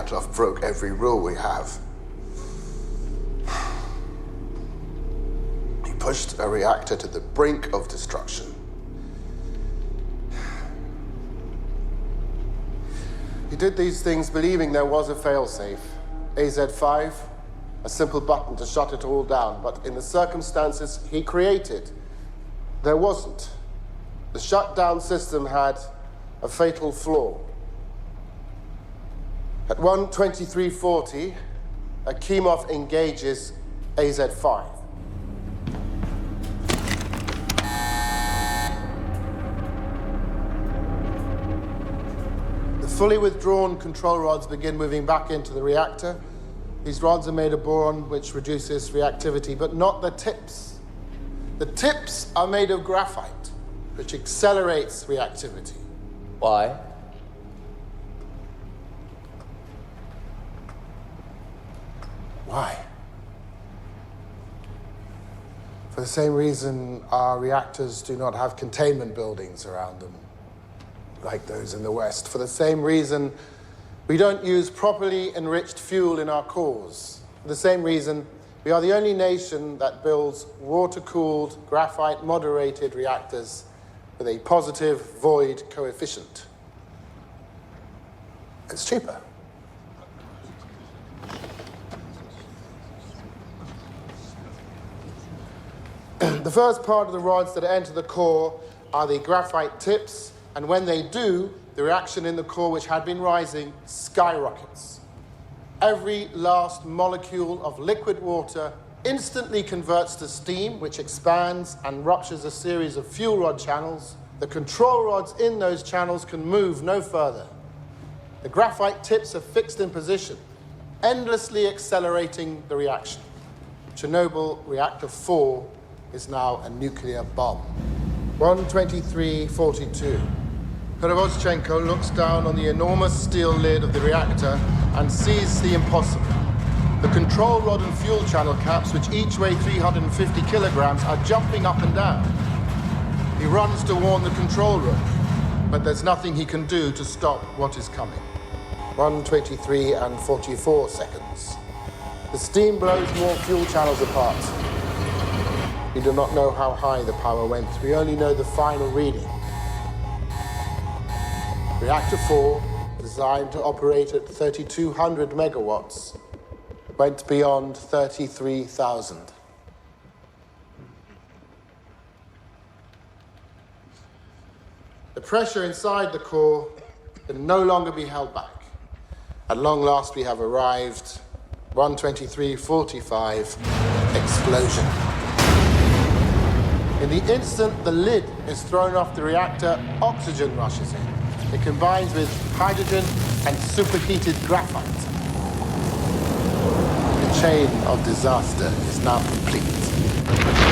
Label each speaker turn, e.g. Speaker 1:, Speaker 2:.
Speaker 1: Dyatlov broke every rule we have. He pushed a reactor to the brink of destruction. He did these things believing there was a failsafe. AZ-5, a simple button to shut it all down. But in the circumstances he created, there wasn't. The shutdown system had a fatal flaw. At 1:23:40, Akimov engages AZ-5. The fully withdrawn control rods begin moving back into the reactor. These rods are made of boron, which reduces reactivity, but not the tips. The tips are made of graphite, which accelerates reactivity.
Speaker 2: Why?
Speaker 1: Why? For the same reason our reactors do not have containment buildings around them, like those in the West. For the same reason we don't use properly enriched fuel in our cores. For the same reason we are the only nation that builds water-cooled, graphite-moderated reactors with a positive void coefficient. It's cheaper. The first part of the rods that enter the core are the graphite tips, and when they do, the reaction in the core, which had been rising, skyrockets. Every last molecule of liquid water instantly converts to steam, which expands and ruptures a series of fuel rod channels. The control rods in those channels can move no further. The graphite tips are fixed in position, endlessly accelerating the reaction. Chernobyl Reactor 4 is now a nuclear bomb. 1:23:42. Perevoschenko looks down on the enormous steel lid of the reactor and sees the impossible. The control rod and fuel channel caps, which each weigh 350 kilograms, are jumping up and down. He runs to warn the control room, but there's nothing he can do to stop what is coming. 1:23:44. The steam blows more fuel channels apart. We do not know how high the power went. We only know the final reading. Reactor 4, designed to operate at 3,200 megawatts, went beyond 33,000. The pressure inside the core can no longer be held back. At long last, we have arrived. 1:23:45, explosion. In the instant the lid is thrown off the reactor, oxygen rushes in. It combines with hydrogen and superheated graphite. The chain of disaster is now complete.